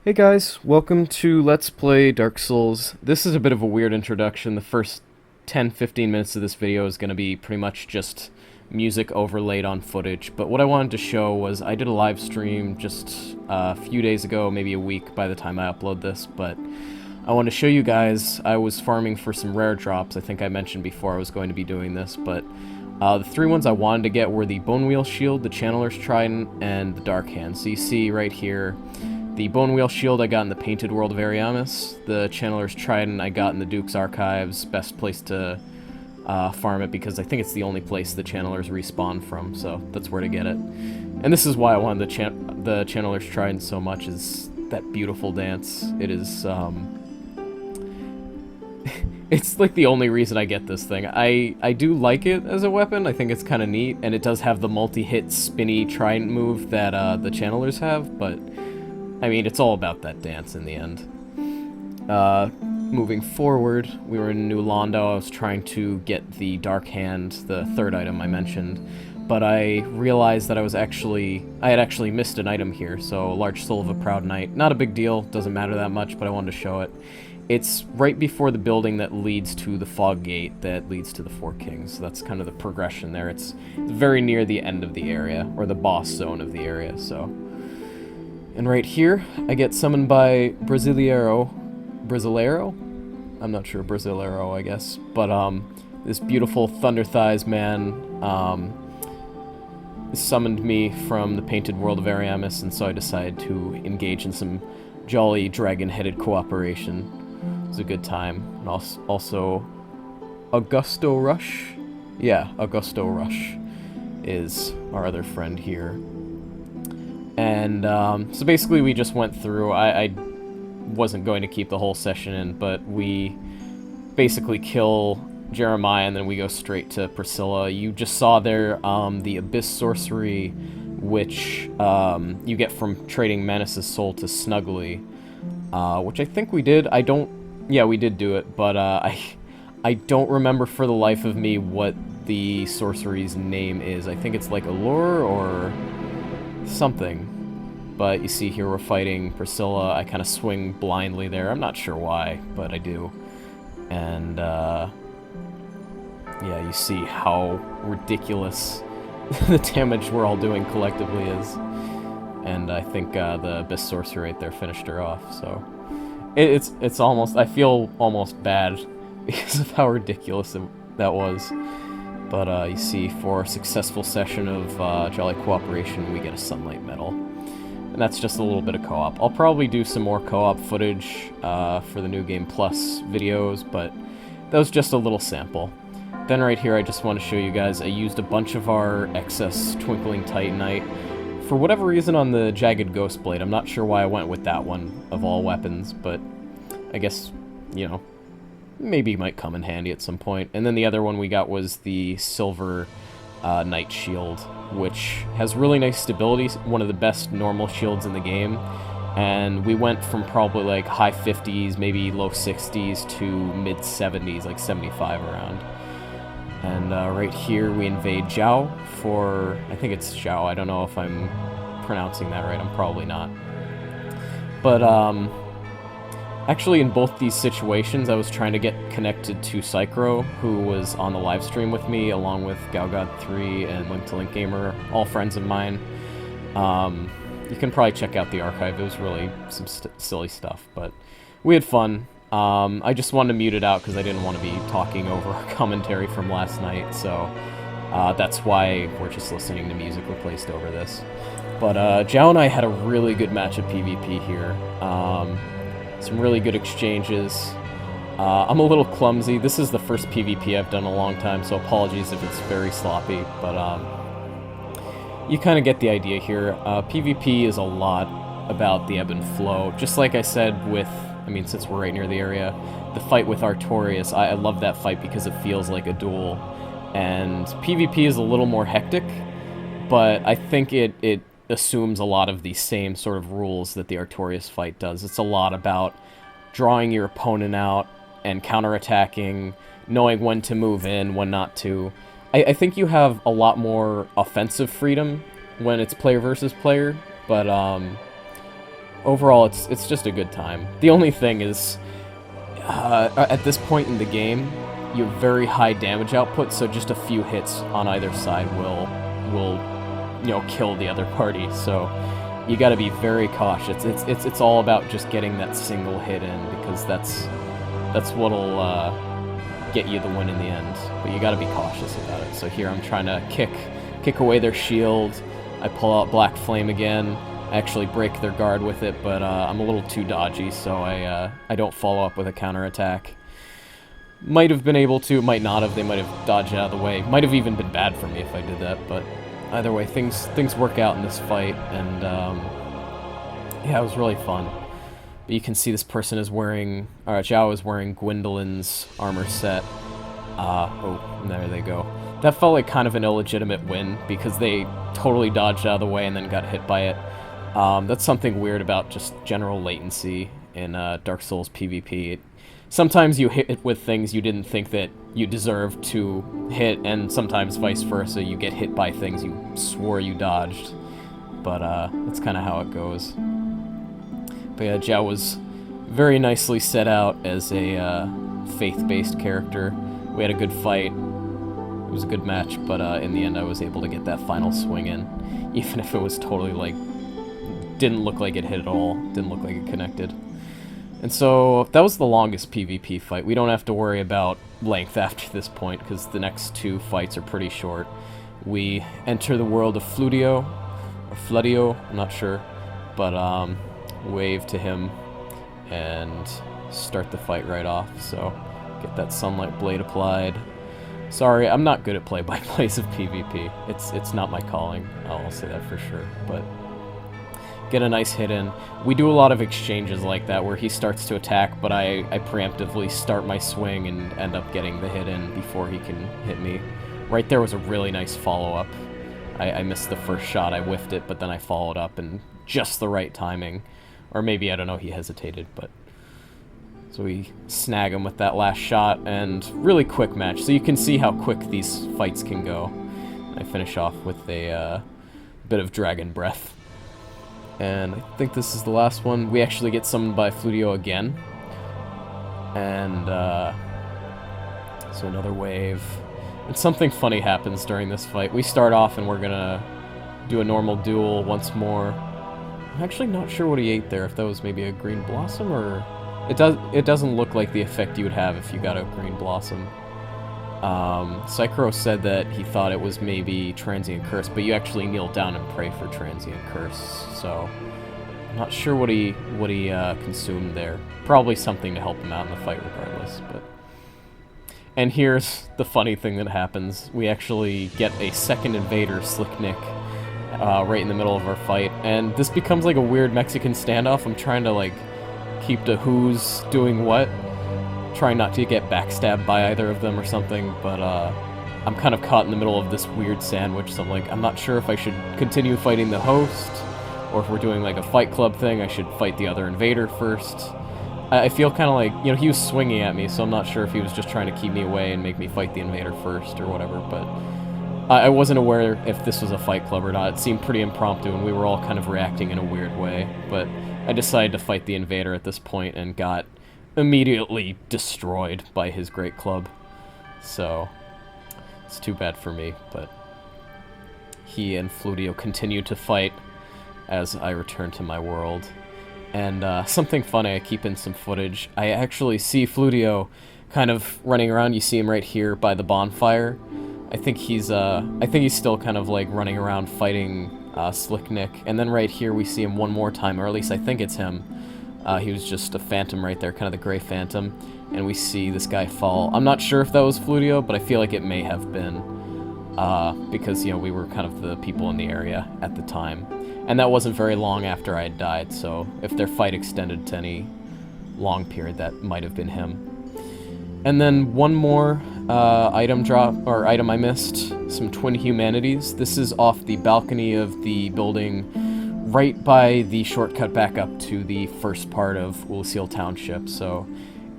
Hey guys, welcome to Let's Play Dark Souls. This is a bit of a weird introduction. The first 10-15 minutes of this video is going to be pretty much just music overlaid on footage, but what I wanted to show was I did a live stream just a few days ago, maybe a week by the time I upload this, but I wanted to show you guys I was farming for some rare drops. I think I mentioned before I was going to be doing this, but the three ones I wanted to get were the Bone Wheel Shield, the Channeler's Trident, and the Dark Hand. So you see right here, the Bone Wheel Shield I got in the Painted World of Ariamis. The Channeler's Trident I got in the Duke's Archives. Best place to farm it because I think it's the only place the Channelers respawn from, so that's where to get it. And this is why I wanted the Channeler's Trident so much, is that beautiful dance. It is, it's like the only reason I get this thing. I do like it as a weapon. I think it's kind of neat, and it does have the multi-hit spinny trident move that the Channelers have, but I mean, it's all about that dance in the end. Moving forward, we were in New Londo. I was trying to get the Dark Hand, the third item I mentioned, but I realized that I had actually missed an item here, so Large Soul of a Proud Knight. Not a big deal, doesn't matter that much, but I wanted to show it. It's right before the building that leads to the Fog Gate that leads to the Four Kings, so that's kind of the progression there. It's very near the end of the area, or the boss zone of the area, so... And right here, I get summoned by Brasileiro? I'm not sure, Brasileiro, I guess. But, this beautiful Thunder Thighs man, summoned me from the Painted World of Ariamis, and so I decided to engage in some jolly dragon-headed cooperation. It was a good time. And also, Augusto Rush? Yeah, Augusto Rush is our other friend here. And so basically we just went through, I wasn't going to keep the whole session in, but we basically kill Jeremiah and then we go straight to Priscilla. You just saw there the Abyss Sorcery, which you get from trading Manus' soul to Snuggly, which I think we did. Yeah, we did do it, but I don't remember for the life of me what the sorcery's name is. I think it's like Allure or something. But you see here we're fighting Priscilla. I kind of swing blindly there. I'm not sure why, but I do. And yeah, you see how ridiculous the damage we're all doing collectively is. And I think the Abyss Sorcerer right there finished her off, so... It's almost... I feel almost bad because of how ridiculous that was. But you see, for a successful session of Jolly Cooperation, we get a Sunlight Medal. And that's just a little bit of co-op. I'll probably do some more co-op footage for the New Game Plus videos, but that was just a little sample. Then right here, I just want to show you guys, I used a bunch of our excess Twinkling Titanite. For whatever reason on the Jagged Ghost Blade, I'm not sure why I went with that one of all weapons, but I guess, you know, maybe might come in handy at some point. And then the other one we got was the Silver Knight Shield, which has really nice stability, one of the best normal shields in the game. And we went from probably like high 50s, maybe low 60s, to mid 70s, like 75 around. And right here we invade Zhao for, I think it's Zhao, I don't know if I'm pronouncing that right, I'm probably not. But actually in both these situations I was trying to get connected to Psychro, who was on the live stream with me, along with Galgod3 and Link to Link Gamer, all friends of mine. You can probably check out the archive, it was really some silly stuff, but we had fun. I just wanted to mute it out because I didn't want to be talking over our commentary from last night, so that's why we're just listening to music replaced over this. But Zhao and I had a really good match of PvP here. Some really good exchanges. I'm a little clumsy. This is the first PvP I've done in a long time, so apologies if it's very sloppy, but you kind of get the idea here. PvP is a lot about the ebb and flow. Just like I said with, I mean, since we're right near the area, the fight with Artorias, I love that fight because it feels like a duel. And PvP is a little more hectic, but I think it assumes a lot of the same sort of rules that the Artorias fight does. It's a lot about drawing your opponent out and counterattacking, knowing when to move in, when not to. I think you have a lot more offensive freedom when it's player versus player, but overall, it's just a good time. The only thing is, at this point in the game, you have very high damage output, so just a few hits on either side will kill the other party. So you got to be very cautious. It's all about just getting that single hit in, because that's what'll get you the win in the end. But you got to be cautious about it. So here I'm trying to kick away their shield. I pull out Black Flame again. I actually break their guard with it, but I'm a little too dodgy, so I don't follow up with a counterattack. Might have been able to, might not have. They might have dodged out of the way. Might have even been bad for me if I did that, but either way, things work out in this fight, and yeah, it was really fun. But you can see this person is wearing, Zhao is wearing Gwendolyn's armor set. Oh, there they go. That felt like kind of an illegitimate win, because they totally dodged out of the way and then got hit by it. That's something weird about just general latency in Dark Souls PvP. Sometimes you hit with things you didn't think that you deserved to hit, and sometimes vice versa, you get hit by things you swore you dodged. But that's kind of how it goes. But yeah, Zhao was very nicely set out as a faith-based character. We had a good fight. It was a good match, but in the end I was able to get that final swing in, even if it was totally, like, didn't look like it hit at all, didn't look like it connected. And so that was the longest PvP fight. We don't have to worry about length after this point, because the next two fights are pretty short. We enter the world of Fludio, or Fludio, I'm not sure, but wave to him and start the fight right off. So get that Sunlight Blade applied. Sorry, I'm not good at play-by-plays of PvP. It's not my calling, I'll say that for sure, but get a nice hit in. We do a lot of exchanges like that where he starts to attack, but I preemptively start my swing and end up getting the hit in before he can hit me. Right there was a really nice follow-up. I missed the first shot, I whiffed it, but then I followed up in just the right timing. Or maybe, I don't know, he hesitated, but... So we snag him with that last shot, and really quick match. So you can see how quick these fights can go. I finish off with a bit of Dragon Breath. And I think this is the last one. We actually get summoned by Fludio again. And, so another wave. And something funny happens during this fight. We start off and we're gonna do a normal duel once more. I'm actually not sure what he ate there, if that was maybe a green blossom, or... It doesn't look like the effect you would have if you got a green blossom. Psychro said that he thought it was maybe Transient Curse, but you actually kneel down and pray for Transient Curse, so I'm not sure what he consumed there. Probably something to help him out in the fight regardless, but... And here's the funny thing that happens. We actually get a second invader, Slick Nick, right in the middle of our fight, and this becomes like a weird Mexican standoff. I'm trying to, like, keep to who's doing what, trying not to get backstabbed by either of them or something, but I'm kind of caught in the middle of this weird sandwich, so I'm like, I'm not sure if I should continue fighting the host, or if we're doing like a Fight Club thing, I should fight the other invader first. I feel kind of like, he was swinging at me, so I'm not sure if he was just trying to keep me away and make me fight the invader first or whatever, but I wasn't aware if this was a Fight Club or not. It seemed pretty impromptu, and we were all kind of reacting in a weird way, but I decided to fight the invader at this point and got immediately destroyed by his great club. So, it's too bad for me, but he and Fludio continue to fight as I return to my world. And something funny, I keep in some footage. I actually see Fludio kind of running around. You see him right here by the bonfire. I think he's still kind of like running around fighting Slick Nick. And then right here we see him one more time, or at least I think it's him. He was just a phantom right there, kind of the gray phantom. And we see this guy fall. I'm not sure if that was Fludio, but I feel like it may have been. Because, we were kind of the people in the area at the time. And that wasn't very long after I had died, so if their fight extended to any long period, that might have been him. And then one more item I missed, some Twin Humanities. This is off the balcony of the building right by the shortcut back up to the first part of Ulysseal Township. So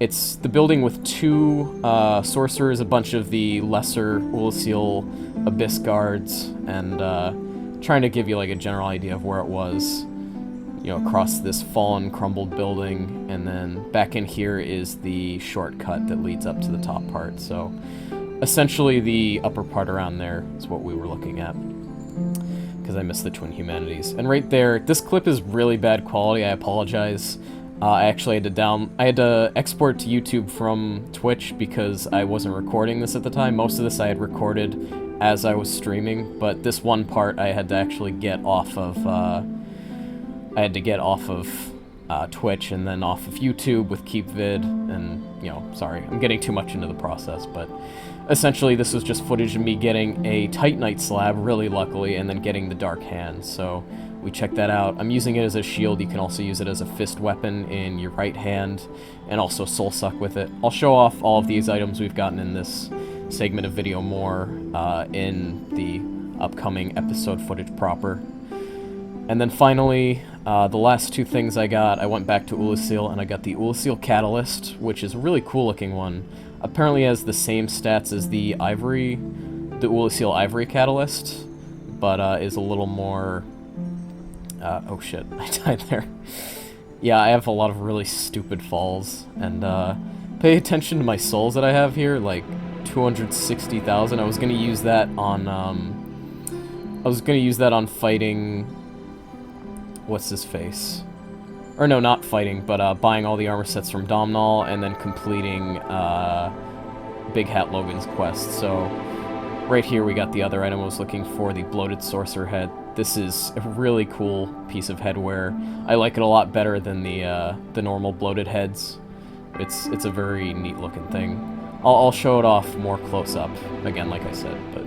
it's the building with two sorcerers, a bunch of the lesser Ulysseal Abyss guards, and trying to give you like a general idea of where it was. you know, across this fallen, crumbled building, and then back in here is the shortcut that leads up to the top part. So essentially the upper part around there is what we were looking at, because I missed the Twin Humanities. And right there, this clip is really bad quality, I apologize. I actually had to export to YouTube from Twitch because I wasn't recording this at the time. Most of this I had recorded as I was streaming, but this one part I had to actually get off of, Twitch and then off of YouTube with KeepVid, and, you know, sorry, I'm getting too much into the process, but essentially this was just footage of me getting a Titanite slab, really luckily, and then getting the Dark Hand, so we checked that out. I'm using it as a shield. You can also use it as a fist weapon in your right hand, and also soul suck with it. I'll show off all of these items we've gotten in this segment of video more in the upcoming episode footage proper. And then finally, the last two things I went back to Ulasil, and I got the Ulasil Catalyst, which is a really cool looking one. Apparently has the same stats as the Ulasil Ivory Catalyst, but is a little more... oh shit, I died there. Yeah, I have a lot of really stupid falls, and pay attention to my souls that I have here, like 260,000. I was gonna use that on fighting, what's his face? Or no, not fighting, but buying all the armor sets from Domhnall and then completing Big Hat Logan's quest. So right here we got the other item I was looking for, the Bloated Sorcerer Head. This is a really cool piece of headwear. I like it a lot better than the normal bloated heads. It's a very neat looking thing. I'll show it off more close up, again, like I said, but...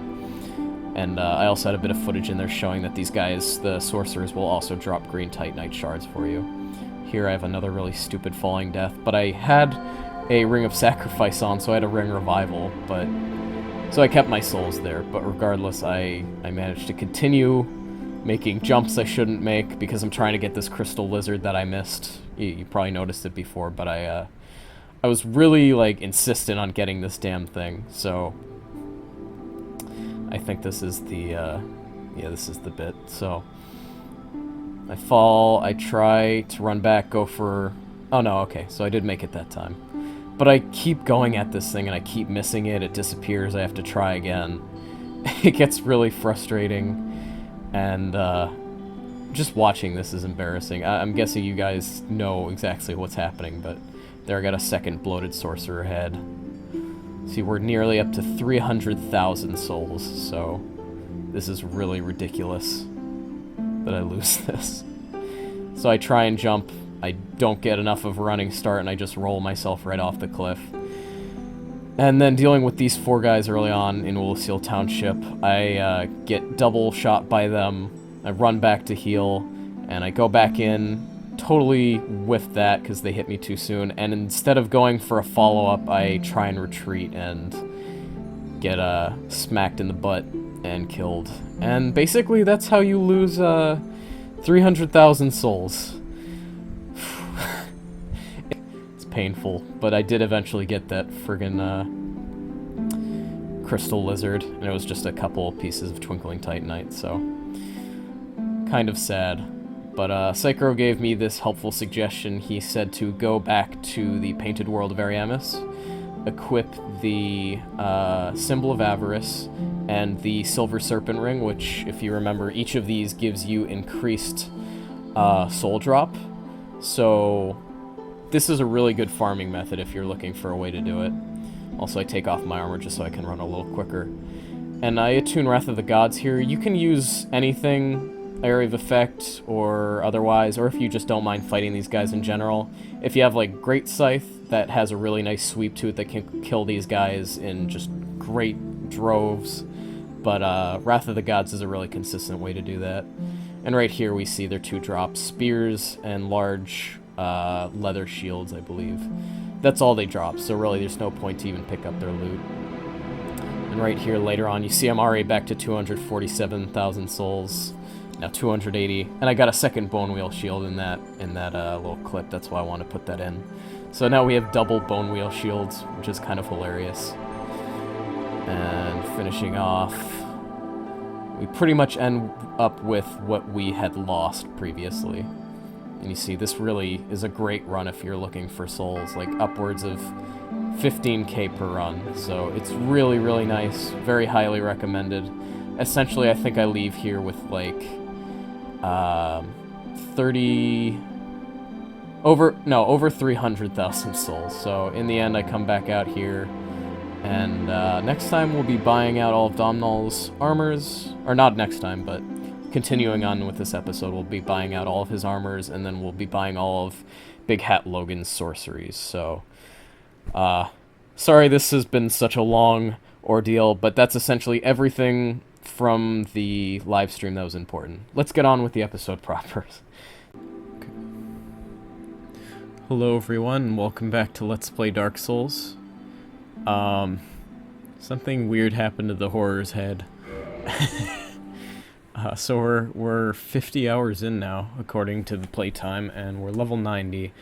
And I also had a bit of footage in there showing that these guys, the sorcerers, will also drop green Titanite shards for you. Here I have another really stupid falling death, but I had a Ring of Sacrifice on, so I had a Ring Revival, but... So I kept my souls there, but regardless, I managed to continue making jumps I shouldn't make because I'm trying to get this crystal lizard that I missed. You probably noticed it before, but I was really, like, insistent on getting this damn thing, so... I think this is the, yeah, this is the bit, so... I fall, I try to run back, go for... Oh no, okay, so I did make it that time. But I keep going at this thing and I keep missing it, it disappears, I have to try again. It gets really frustrating, and just watching this is embarrassing. I'm guessing you guys know exactly what's happening, but there I got a second Bloated Sorcerer Head. See, we're nearly up to 300,000 souls, so this is really ridiculous that I lose this. So I try and jump, I don't get enough of a running start, and I just roll myself right off the cliff. And then dealing with these four guys early on in Ulasil Township, I get double shot by them, I run back to heal, and I go back in, totally whiffed that because they hit me too soon, and instead of going for a follow-up, I try and retreat and get smacked in the butt and killed. And basically that's how you lose 300,000 souls. It's painful, but I did eventually get that friggin' crystal lizard, and it was just a couple pieces of twinkling titanite, so kind of sad. But Psycho gave me this helpful suggestion. He said to go back to the Painted World of Ariamis, equip the Symbol of Avarice and the Silver Serpent Ring, which, if you remember, each of these gives you increased soul drop. So this is a really good farming method if you're looking for a way to do it. Also, I take off my armor just so I can run a little quicker. And I attune Wrath of the Gods here. You can use anything, area of effect or otherwise, or if you just don't mind fighting these guys in general. If you have like Great Scythe that has a really nice sweep to it that can kill these guys in just great droves, but Wrath of the Gods is a really consistent way to do that. And right here we see their two drops, spears and large leather shields, I believe. That's all they drop, so really there's no point to even pick up their loot. And right here later on you see I'm already back to 247,000 souls. Now 280, and I got a second bone wheel shield in that little clip. That's why I want to put that in. So now we have double bone wheel shields, which is kind of hilarious. And finishing off, we pretty much end up with what we had lost previously. And you see, this really is a great run if you're looking for souls, like upwards of 15k per run. So it's really, really nice, very highly recommended. Essentially, I think I leave here with like over 300,000 souls. So in the end, I come back out here, and next time we'll be buying out all of Domhnall's armors, or not next time, but continuing on with this episode, we'll be buying out all of his armors, and then we'll be buying all of Big Hat Logan's sorceries. So, sorry this has been such a long ordeal, but that's essentially everything from the live stream that was important. Let's get on with the episode proper. Okay. Hello everyone, and welcome back to Let's Play Dark Souls. Something weird happened to the horror's head. So we're 50 hours in now, according to the playtime, and we're level 90.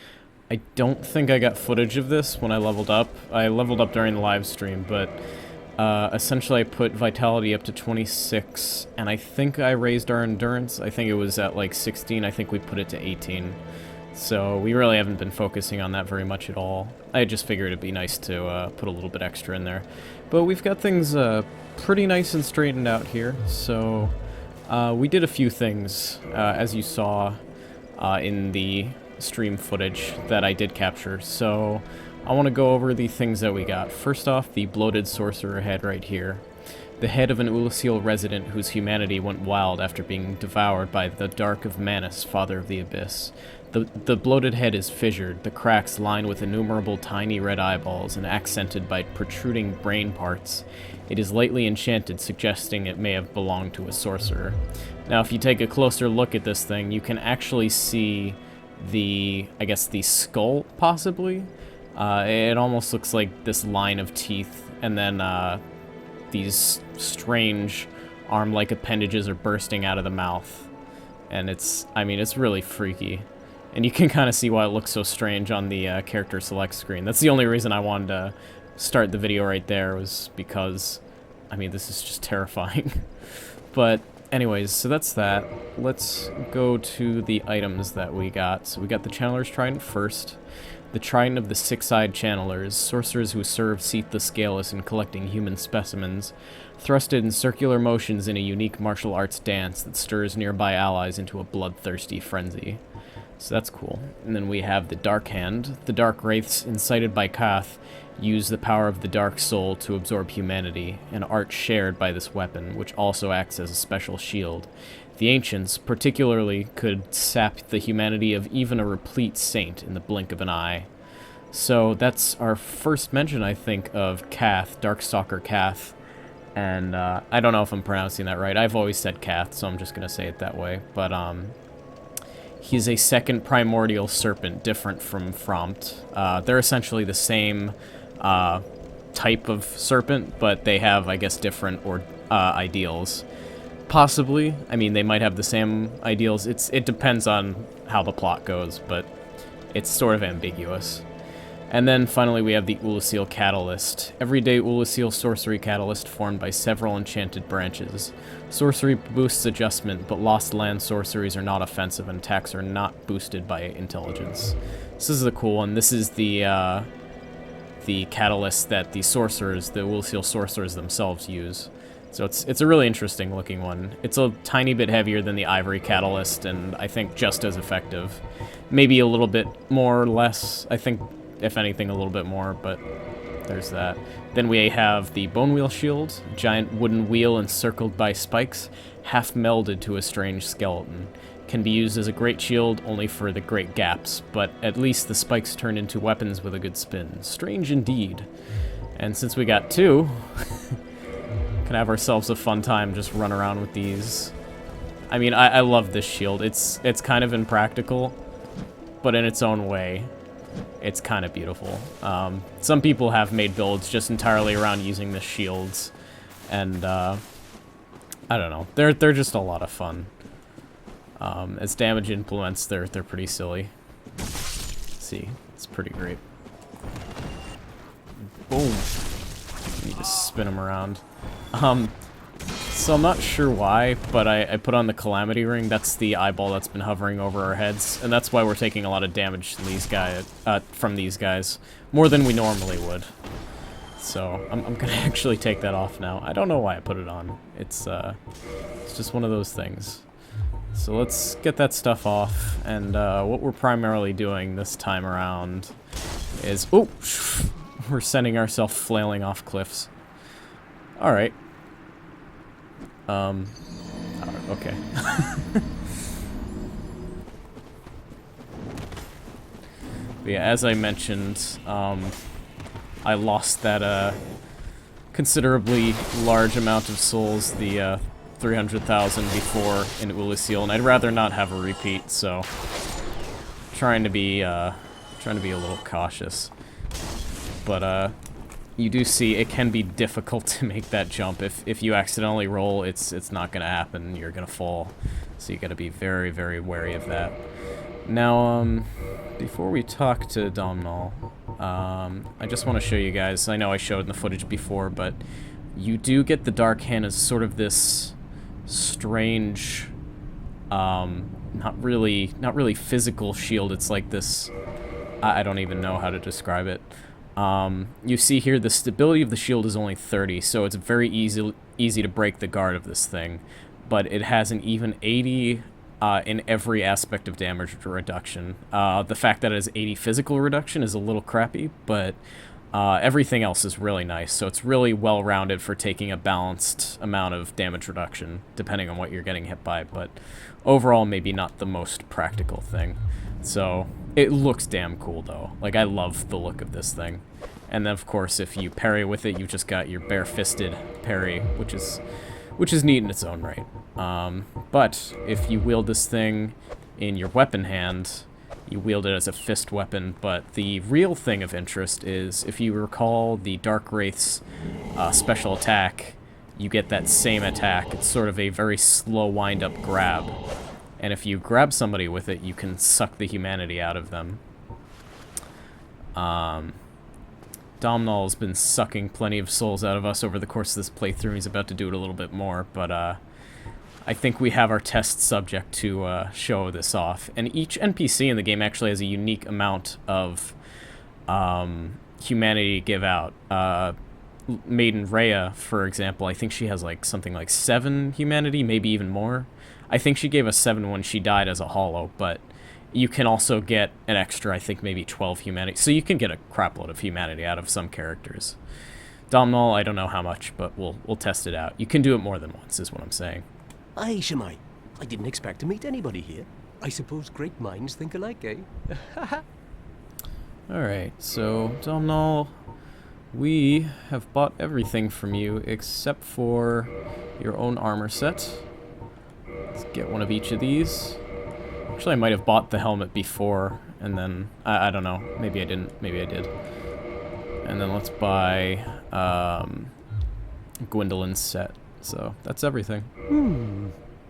I don't think I got footage of this when I leveled up. I leveled up during the live stream, but essentially I put vitality up to 26, and I think I raised our endurance. I think it was at like 16. I think we put it to 18. So we really haven't been focusing on that very much at all. I just figured it'd be nice to put a little bit extra in there. But we've got things pretty nice and straightened out here, so we did a few things, as you saw in the stream footage that I did capture. So I want to go over the things that we got. First off, the bloated sorcerer head right here. The head of an Ulasil resident whose humanity went wild after being devoured by the Dark of Manus, Father of the Abyss. The bloated head is fissured, the cracks lined with innumerable tiny red eyeballs and accented by protruding brain parts. It is lightly enchanted, suggesting it may have belonged to a sorcerer. Now, if you take a closer look at this thing, you can actually see the skull, possibly. It almost looks like this line of teeth, and then these strange arm-like appendages are bursting out of the mouth. And it's really freaky. And you can kind of see why it looks so strange on the character select screen. That's the only reason I wanted to start the video right there, was because, this is just terrifying. But anyways, so that's that. Let's go to the items that we got. So we got the Channeler's Trident first. The Trident of the Six-Eyed Channelers, sorcerers who serve Seath the Scaleless in collecting human specimens, thrusted in circular motions in a unique martial arts dance that stirs nearby allies into a bloodthirsty frenzy. So that's cool. And then we have the Dark Hand. The Dark Wraiths, incited by Kath, use the power of the Dark Soul to absorb humanity, an art shared by this weapon, which also acts as a special shield. The Ancients, particularly, could sap the humanity of even a replete saint in the blink of an eye. So that's our first mention, I think, of Kath, Darkstalker Kath. And I don't know if I'm pronouncing that right. I've always said Kath, so I'm just going to say it that way. But he's a second primordial serpent, different from Frompt. They're essentially the same type of serpent, but they have, I guess, different ideals. Possibly. They might have the same ideals. It depends on how the plot goes, but it's sort of ambiguous. And then finally we have the Ulasil Catalyst. Everyday Ulasil sorcery catalyst formed by several enchanted branches. Sorcery boosts adjustment, but lost land sorceries are not offensive and attacks are not boosted by intelligence. This is a cool one. This is the catalyst that the sorcerers, the Ulasil sorcerers themselves use. So it's a really interesting looking one. It's a tiny bit heavier than the Ivory Catalyst, and I think just as effective. Maybe a little bit more or less. I think, if anything, a little bit more, but there's that. Then we have the Bone Wheel Shield, a giant wooden wheel encircled by spikes, half melded to a strange skeleton. Can be used as a great shield only for the great gaps, but at least the spikes turn into weapons with a good spin. Strange indeed. And since we got two, can have ourselves a fun time just run around with these. I love this shield. It's kind of impractical, but in its own way, it's kind of beautiful. Some people have made builds just entirely around using the shields, and I don't know. They're just a lot of fun. As damage implements, they're pretty silly. See, it's pretty great. Boom. You need to spin them around. So I'm not sure why, but I put on the Calamity Ring. That's the eyeball that's been hovering over our heads, and that's why we're taking a lot of damage from these guys. More than we normally would. So I'm gonna actually take that off now. I don't know why I put it on. It's just one of those things. So let's get that stuff off, and what we're primarily doing this time around is... Oh! We're sending ourselves flailing off cliffs. Alright. Okay. But yeah, as I mentioned, I lost that considerably large amount of souls, the 300,000 before in Ulysseal, and I'd rather not have a repeat, so trying to be a little cautious. But you do see it can be difficult to make that jump. If you accidentally roll, it's not gonna happen. You're gonna fall, so you gotta be very, very wary of that. Now, before we talk to Domhnall, I just want to show you guys. I know I showed in the footage before, but you do get the Dark Hand as sort of this strange, not really physical shield. It's like this. I don't even know how to describe it. You see here the stability of the shield is only 30, so it's very easy to break the guard of this thing, but it has an even 80 in every aspect of damage reduction. The fact that it has 80 physical reduction is a little crappy, but everything else is really nice, so it's really well-rounded for taking a balanced amount of damage reduction, depending on what you're getting hit by, but overall maybe not the most practical thing. So it looks damn cool, though. Like, I love the look of this thing. And then, of course, if you parry with it, you've just got your bare-fisted parry, which is neat in its own right. But if you wield this thing in your weapon hand, you wield it as a fist weapon. But the real thing of interest is, if you recall the Dark Wraith's special attack, you get that same attack. It's sort of a very slow wind-up grab. And if you grab somebody with it, you can suck the humanity out of them. Domhnall's been sucking plenty of souls out of us over the course of this playthrough. He's about to do it a little bit more, but I think we have our test subject to show this off. And each NPC in the game actually has a unique amount of humanity to give out. Maiden Rhea, for example, I think she has like something like 7 humanity, maybe even more. I think she gave us 7 when she died as a hollow, but you can also get an extra, I think maybe 12 humanity. So you can get a crapload of humanity out of some characters. Domhnall, I don't know how much, but we'll test it out. You can do it more than once, is what I'm saying. Aye, Shemai. I didn't expect to meet anybody here. I suppose great minds think alike, eh? Alright, so Domhnall, we have bought everything from you except for your own armor set. Let's get one of each of these. Actually, I might have bought the helmet before, and then... I don't know. Maybe I didn't. Maybe I did. And then let's buy Gwendolyn's set. So, that's everything.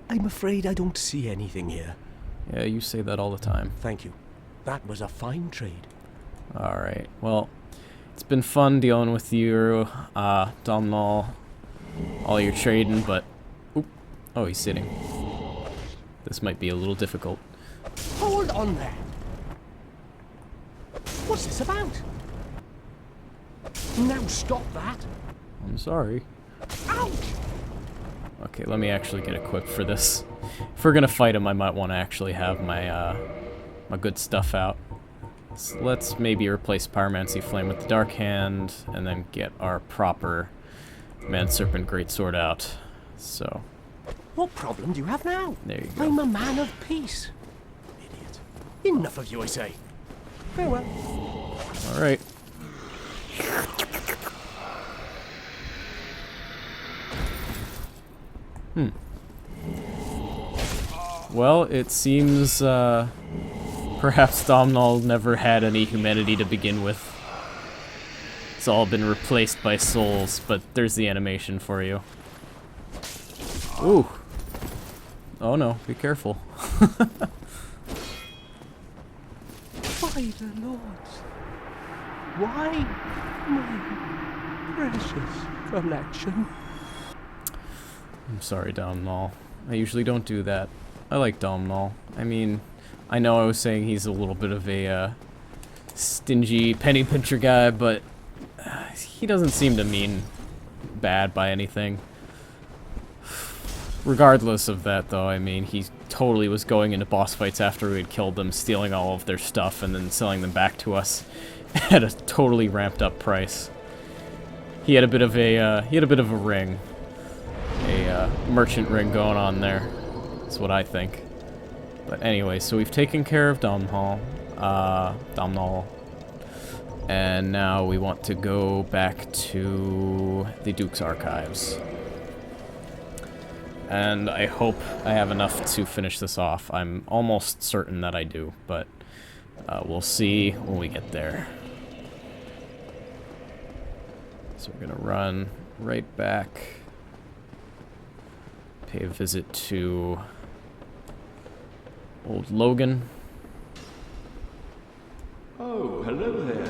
I'm afraid I don't see anything here. Yeah, you say that all the time. Thank you. That was a fine trade. Alright, well, it's been fun dealing with you, Domhnall, all your trading, but... Oop. Oh, he's sitting. This might be a little difficult. Hold on there. What's this about? Now stop that. I'm sorry. Ouch! Okay, let me actually get equipped for this. If we're gonna fight him, I might want to actually have my, my good stuff out. So let's maybe replace Pyromancy Flame with the Dark Hand, and then get our proper Man-Serpent Greatsword out. So... What problem do you have now? There you go. I'm a man of peace. Idiot. Enough of you, I say. Farewell. Alright. Well, it seems, perhaps Domhnall never had any humanity to begin with. It's all been replaced by souls, but there's the animation for you. Ooh. Oh no, be careful. By the Lords. Why, my precious collection? I'm sorry, Domhnall. I usually don't do that. I like Domhnall. I mean, I know I was saying he's a little bit of a stingy penny pincher guy, but he doesn't seem to mean bad by anything. Regardless of that, though, I mean, he totally was going into boss fights after we had killed them, stealing all of their stuff, and then selling them back to us at a totally ramped up price. He had a bit of a ring, a merchant ring going on there. That's what I think. But anyway, so we've taken care of Domhnall, and now we want to go back to the Duke's Archives. And I hope I have enough to finish this off. I'm almost certain that I do, but we'll see when we get there. So we're gonna run right back, pay a visit to old Logan. Oh, hello there.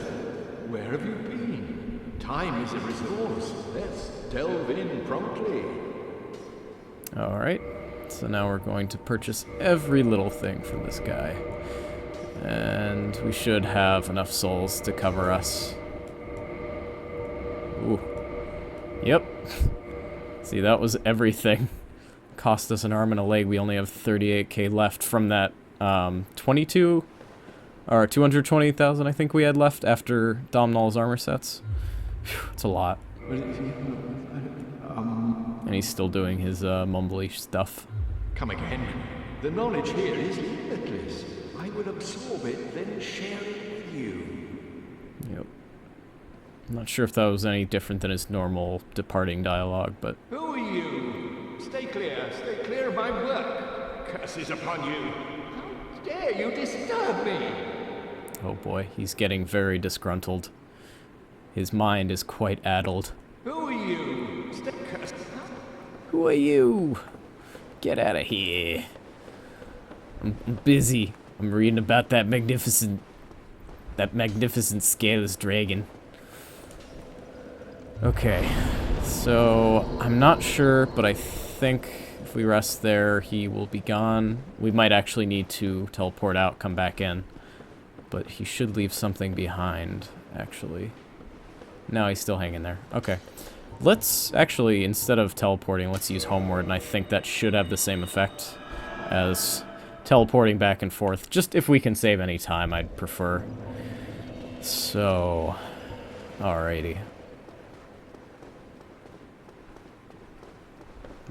Where have you been? Time is a resource. Let's delve in promptly. Alright, so now we're going to purchase every little thing from this guy. And we should have enough souls to cover us. Ooh. Yep. See, that was everything. Cost us an arm and a leg. We only have 38k left from that 22 or 220,000 I think we had left after Domhnall's armor sets. Whew, it's a lot. And he's still doing his mumbly stuff. Come again. The knowledge here is limitless. I will absorb it, then share it with you. Yep. I'm not sure if that was any different than his normal departing dialogue, but... Who are you? Stay clear of my work. Curses upon you. How dare you disturb me? Oh boy, he's getting very disgruntled. His mind is quite addled. Who are you? Who are you? Get out of here. I'm busy. I'm reading about that magnificent scaleless dragon. Okay, so I'm not sure, but I think if we rest there, he will be gone. We might actually need to teleport out, come back in, but he should leave something behind, actually. No, he's still hanging there. Okay. Let's actually, instead of teleporting, let's use homeward, and I think that should have the same effect as teleporting back and forth. Just if we can save any time, I'd prefer. So, alrighty.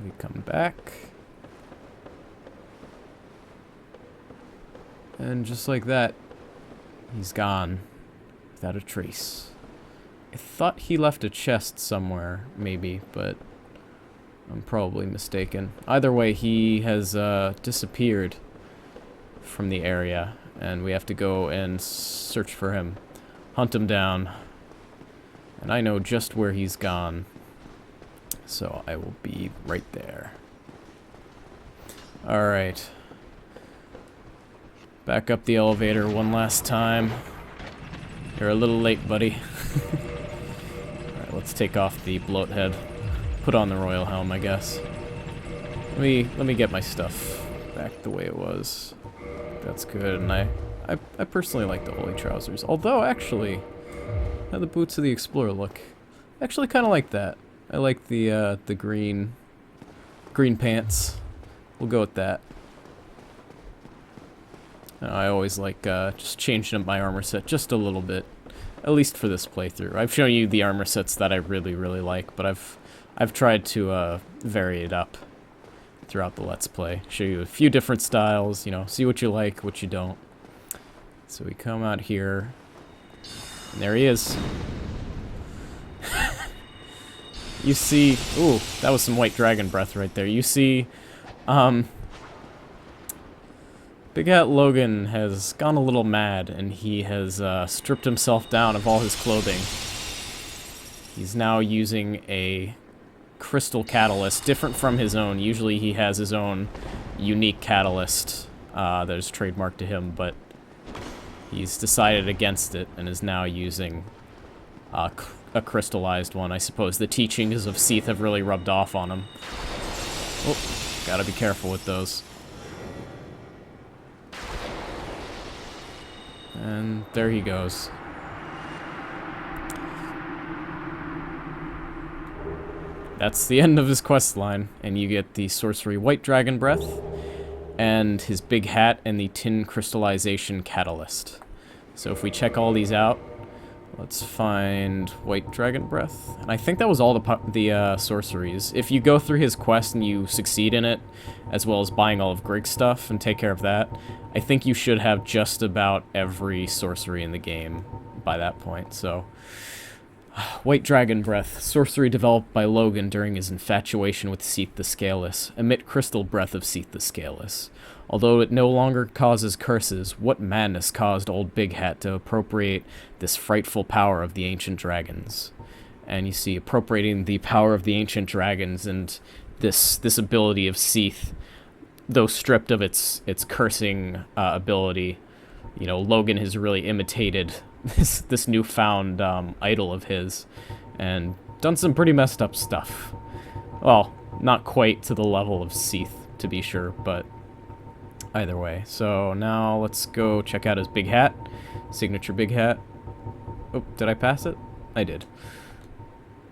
We come back. And just like that, he's gone without a trace. I thought he left a chest somewhere, maybe, but I'm probably mistaken. Either way, he has disappeared from the area, and we have to go and search for him, hunt him down, and I know just where he's gone, so I will be right there. Alright. Back up the elevator one last time. You're a little late, buddy. Let's take off the bloat head. Put on the royal helm, I guess. Let me get my stuff back the way it was. That's good, and I personally like the holy trousers. Although, actually, how the boots of the explorer look. I actually kind of like that. I like the green pants. We'll go with that. I always like just changing up my armor set just a little bit. At least for this playthrough. I've shown you the armor sets that I really, really like, but I've tried to vary it up throughout the Let's Play. Show you a few different styles, you know, see what you like, what you don't. So we come out here, and there he is. You see, ooh, that was some white dragon breath right there. You see, Big Hat Logan has gone a little mad, and he has stripped himself down of all his clothing. He's now using a crystal catalyst, different from his own. Usually he has his own unique catalyst that is trademarked to him, but he's decided against it and is now using a crystallized one. I suppose the teachings of Seath have really rubbed off on him. Oh, gotta be careful with those. And there he goes. That's the end of his quest line, and you get the sorcery White Dragon Breath, and his big hat, and the tin crystallization catalyst. So if we check all these out, let's find White Dragon Breath. And I think that was all the sorceries. If you go through his quest and you succeed in it, as well as buying all of Grig's stuff and take care of that, I think you should have just about every sorcery in the game by that point. So, White Dragon Breath, sorcery developed by Logan during his infatuation with Seath the Scaleless. Emit crystal breath of Seath the Scaleless. Although it no longer causes curses, what madness caused old Big Hat to appropriate this frightful power of the ancient dragons? And you see, appropriating the power of the ancient dragons and this ability of Seath, though stripped of its cursing ability, you know, Logan has really imitated this newfound idol of his and done some pretty messed up stuff. Well, not quite to the level of Seath, to be sure, but either way. So now let's go check out his big hat. Signature big hat. Oh, did I pass it? I did.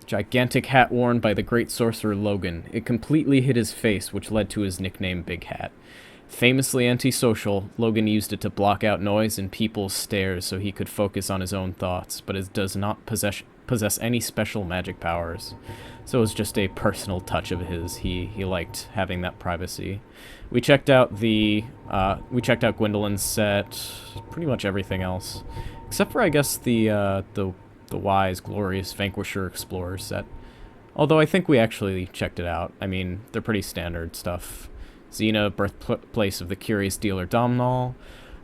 Gigantic hat worn by the great sorcerer Logan. It completely hid his face, which led to his nickname Big Hat. Famously antisocial, Logan used it to block out noise and people's stares so he could focus on his own thoughts, but it does not possess any special magic powers. So it was just a personal touch of his. He liked having that privacy. We checked out Gwendolyn's set, pretty much everything else, except for I guess the Wise, Glorious Vanquisher Explorer set. Although I think we actually checked it out. I mean, they're pretty standard stuff. Xena, birthplace of the curious dealer Domhnall.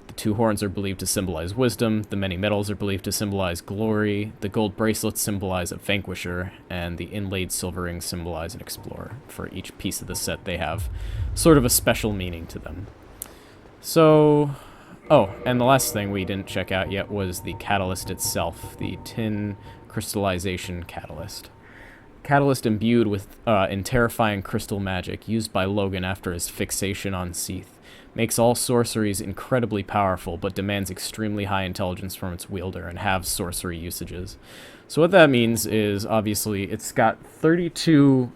The two horns are believed to symbolize wisdom. The many metals are believed to symbolize glory. The gold bracelets symbolize a vanquisher, and the inlaid silver rings symbolize an explorer. For each piece of the set, they have sort of a special meaning to them. So, oh, and the last thing we didn't check out yet was the catalyst itself, the tin crystallization catalyst. Catalyst imbued with in terrifying crystal magic, used by Logan after his fixation on Seath. Makes all sorceries incredibly powerful, but demands extremely high intelligence from its wielder and halves sorcery usages. So what that means is, obviously, it's got 32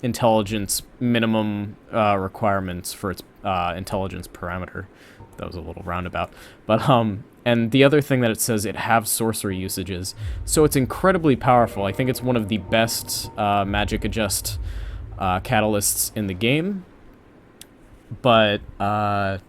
intelligence minimum requirements for its intelligence parameter. That was a little roundabout. But, and the other thing that it says, it halves sorcery usages. So it's incredibly powerful. I think it's one of the best magic adjust catalysts in the game. But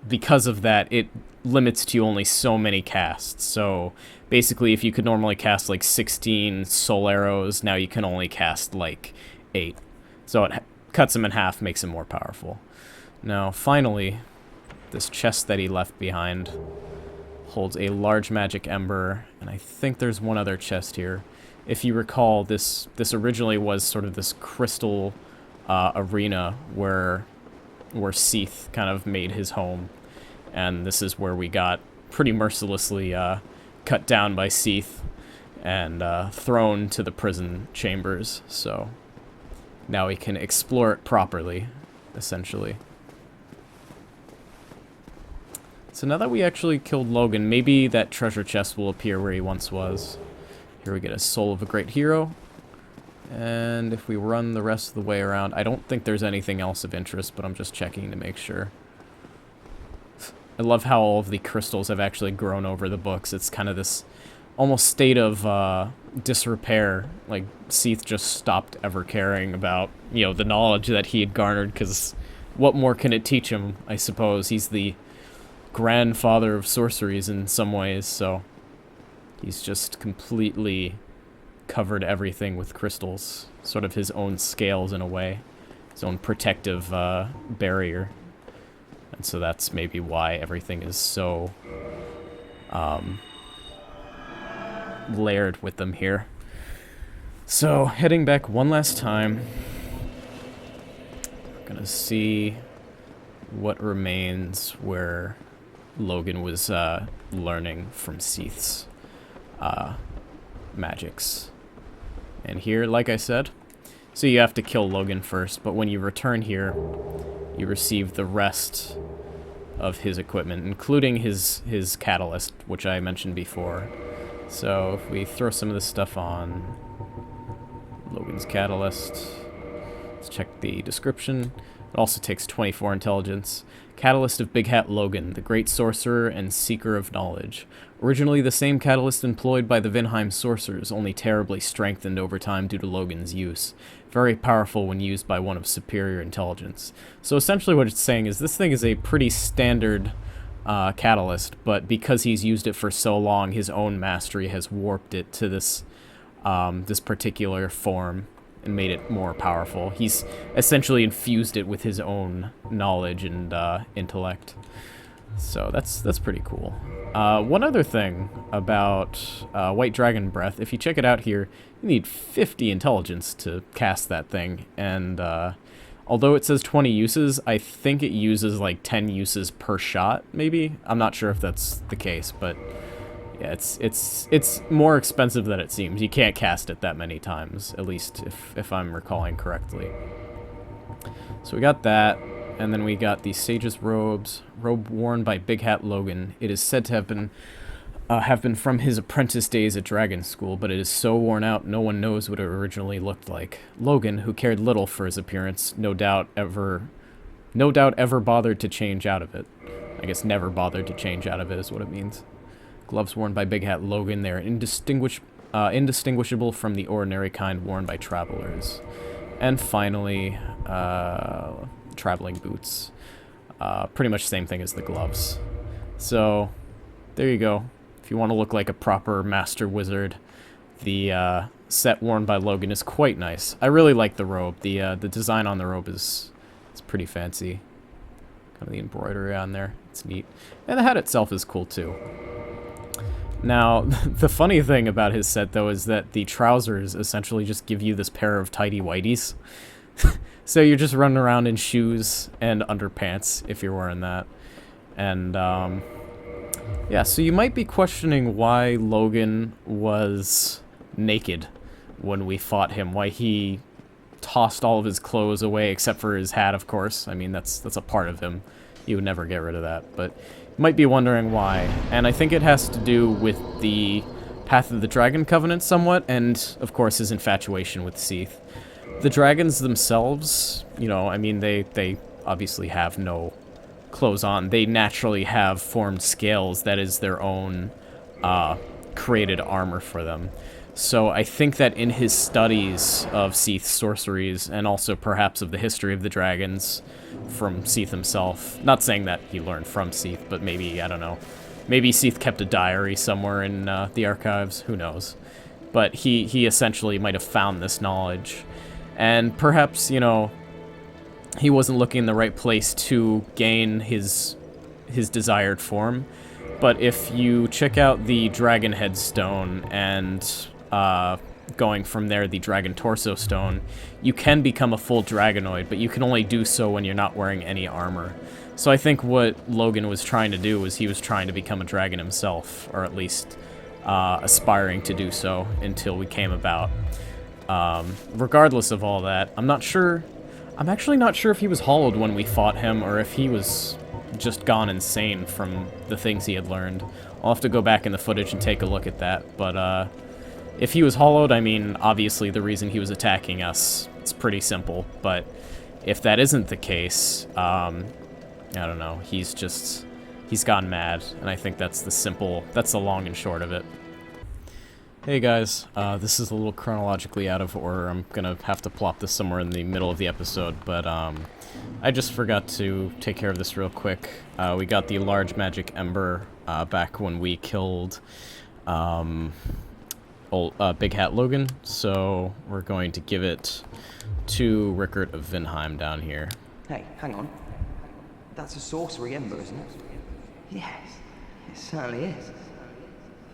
because of that, it limits to only so many casts. So basically, if you could normally cast like 16 soul arrows, now you can only cast like 8. So it cuts them in half, makes him more powerful. Now, finally, this chest that he left behind holds a large magic ember, and I think there's one other chest here. If you recall, this originally was sort of this crystal arena where Seath kind of made his home, and this is where we got pretty mercilessly cut down by Seath and thrown to the prison chambers. So now we can explore it properly, essentially. So now that we actually killed Logan, maybe that treasure chest will appear where he once was. Here we get a Soul of a Great Hero. And if we run the rest of the way around, I don't think there's anything else of interest, but I'm just checking to make sure. I love how all of the crystals have actually grown over the books. It's kind of this almost state of disrepair. Like, Seath just stopped ever caring about, you know, the knowledge that he had garnered, because what more can it teach him, I suppose? He's the grandfather of sorceries in some ways, so he's just completely covered everything with crystals, sort of his own scales in a way, his own protective barrier. And so that's maybe why everything is so layered with them here. So heading back one last time, we're gonna see what remains where Logan was learning from Seath's magics. And here, like I said, So you have to kill Logan first, but when you return here, you receive the rest of his equipment, including his catalyst, which I mentioned before. So if we throw some of this stuff on Logan's catalyst, let's check the description. It also takes 24 intelligence. Catalyst of Big Hat Logan, the great sorcerer and seeker of knowledge. Originally the same catalyst employed by the Vinheim sorcerers, only terribly strengthened over time due to Logan's use. Very powerful when used by one of superior intelligence. So essentially what it's saying is this thing is a pretty standard catalyst, but because he's used it for so long, his own mastery has warped it to this this particular form and made it more powerful. He's essentially infused it with his own knowledge and intellect. So that's pretty cool. One other thing about White Dragon Breath, if you check it out here, you need 50 intelligence to cast that thing, and although it says 20 uses, I think it uses like 10 uses per shot, maybe? I'm not sure if that's the case, but yeah, it's more expensive than it seems. You can't cast it that many times, at least if I'm recalling correctly. So we got that, and then we got the Sage's robes, robe worn by Big Hat Logan. It is said to have been from his apprentice days at Dragon School, but it is so worn out no one knows what it originally looked like. Logan, who cared little for his appearance, no doubt ever bothered to change out of it. I guess never bothered to change out of it is what it means. Gloves worn by Big Hat Logan, they are indistinguishable from the ordinary kind worn by travelers. And finally, traveling boots. Pretty much the same thing as the gloves. So, there you go. If you want to look like a proper master wizard, the set worn by Logan is quite nice. I really like the robe. The design on the robe is pretty fancy. Kind of the embroidery on there. It's neat. And the hat itself is cool too. Now, the funny thing about his set, though, is that the trousers essentially just give you this pair of tidy whities. So you're just running around in shoes and underpants if you're wearing that. And, yeah, so you might be questioning why Logan was naked when we fought him, why he tossed all of his clothes away, except for his hat, of course. I mean, that's a part of him. You would never get rid of that, but you might be wondering why. And I think it has to do with the Path of the Dragon Covenant somewhat, and, of course, his infatuation with Seath. The dragons themselves, you know, I mean, they obviously have no clothes on. They naturally have formed scales that is their own created armor for them. So I think that in his studies of Seath's sorceries, and also perhaps of the history of the dragons from Seath himself, not saying that he learned from Seath, but maybe, I don't know, maybe Seath kept a diary somewhere in the archives, who knows. But he essentially might have found this knowledge. And perhaps, you know, he wasn't looking in the right place to gain his desired form. But if you check out the Dragon Head Stone and going from there the Dragon Torso Stone, you can become a full Dragonoid, but you can only do so when you're not wearing any armor. So I think what Logan was trying to do was he was trying to become a dragon himself, or at least aspiring to do so until we came about. Regardless of all that, I'm actually not sure if he was hollowed when we fought him, or if he was just gone insane from the things he had learned. I'll have to go back in the footage and take a look at that, but if he was hollowed, I mean, obviously the reason he was attacking us, it's pretty simple, but if that isn't the case, I don't know, he's gone mad, and I think that's the long and short of it. Hey guys, this is a little chronologically out of order. I'm gonna have to plop this somewhere in the middle of the episode, but I just forgot to take care of this real quick. We got the large magic ember back when we killed Big Hat Logan, so we're going to give it to Rickert of Vinheim down here. Hey, hang on. That's a sorcery ember, isn't it? Yes, it certainly is.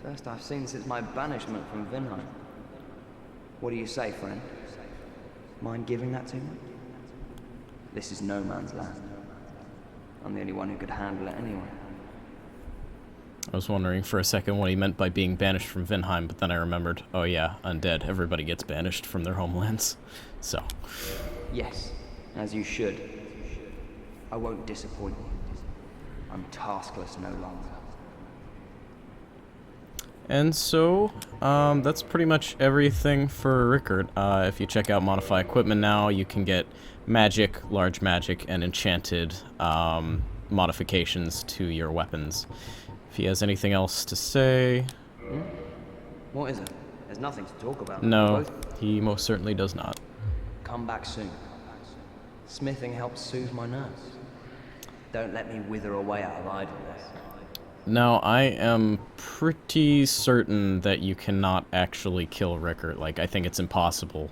First I've seen since my banishment from Vinheim. What do you say, friend? Mind giving that to me? This is no man's land. I'm the only one who could handle it anyway. I was wondering for a second what he meant by being banished from Vinheim, but then I remembered, oh yeah, undead. Everybody gets banished from their homelands. So. Yes, as you should. I won't disappoint you. I'm taskless no longer. And so, that's pretty much everything for Rickard. If you check out Modify Equipment now, you can get magic, large magic, and enchanted modifications to your weapons. If he has anything else to say... What is it? There's nothing to talk about. No, he most certainly does not. Come back soon. Smithing helps soothe my nerves. Don't let me wither away out of idleness. Now, I am pretty certain that you cannot actually kill Rickard. Like, I think it's impossible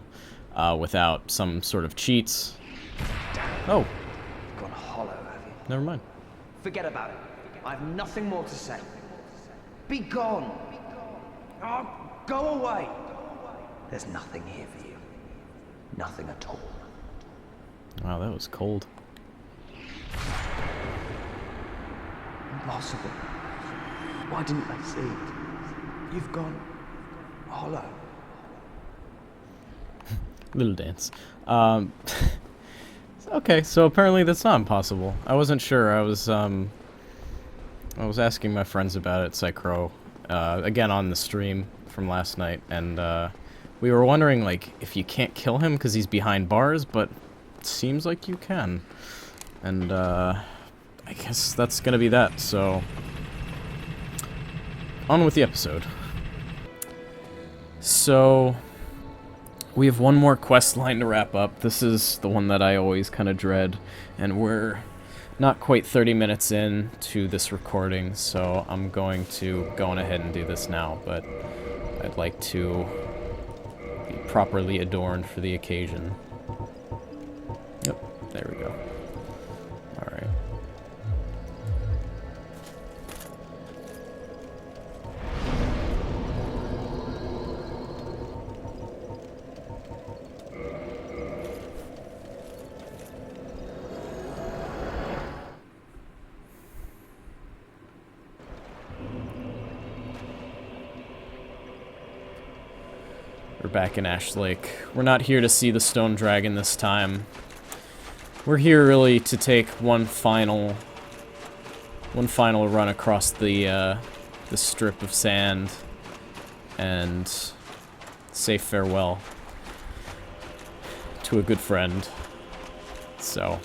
without some sort of cheats. Oh. Gone hollow, have you? Never mind. Forget about it. I have nothing more to say. Be gone. Oh, go away. There's nothing here for you. Nothing at all. Wow, that was cold. Impossible. Why didn't I see it? You've gone hollow. Little dance. Okay, so apparently that's not impossible. I wasn't sure. I was asking my friends about it, Psychro, again on the stream from last night, and we were wondering, like, if you can't kill him because he's behind bars, but it seems like you can. And, I guess that's gonna be that, so... On with the episode. So... We have one more quest line to wrap up. This is the one that I always kind of dread, and we're not quite 30 minutes in to this recording, so I'm going to go on ahead and do this now, but I'd like to be properly adorned for the occasion. Yep, there we go. Alright. We're back in Ash Lake. We're not here to see the stone dragon this time. We're here really to take one final run across the strip of sand and say farewell to a good friend. So.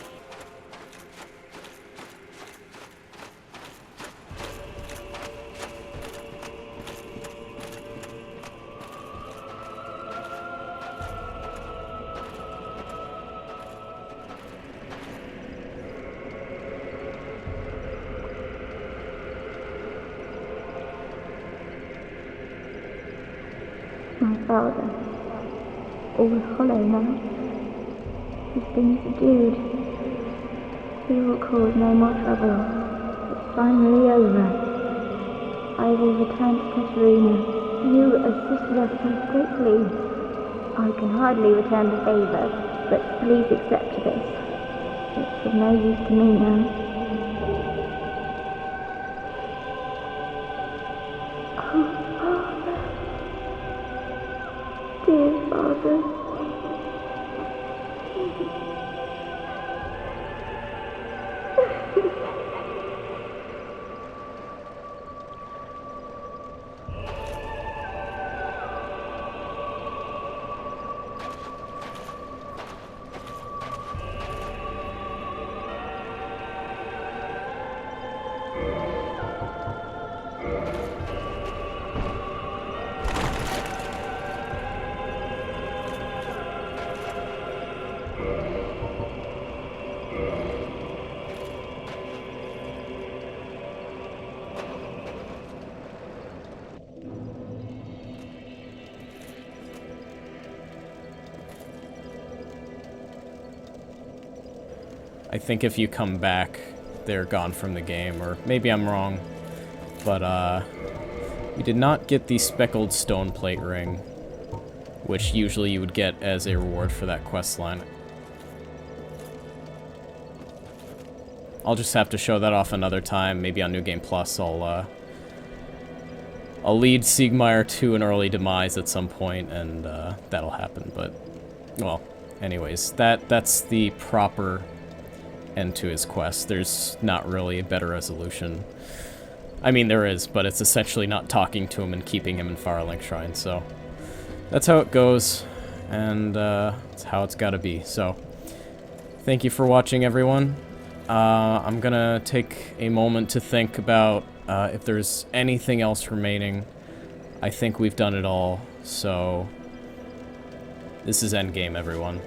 My father, all hollow now. He's been subdued. He will cause no more trouble. It's finally over. I will return to Katerina. You assisted us so greatly. I can hardly return the favor, but please accept this. It's of no use to me now. Dear Father. I think if you come back, they're gone from the game, or maybe I'm wrong. But, we did not get the speckled stone plate ring, which usually you would get as a reward for that quest line. I'll just have to show that off another time. Maybe on New Game Plus I'll I'll lead Siegmeyer to an early demise at some point, and that'll happen. But, well, anyways, that's the proper end to his quest. There's not really a better resolution. I mean, there is, but it's essentially not talking to him and keeping him in Firelink Shrine, so that's how it goes, and it's how it's gotta be. So, thank you for watching, everyone. I'm gonna take a moment to think about if there's anything else remaining. I think we've done it all, so this is Endgame, everyone.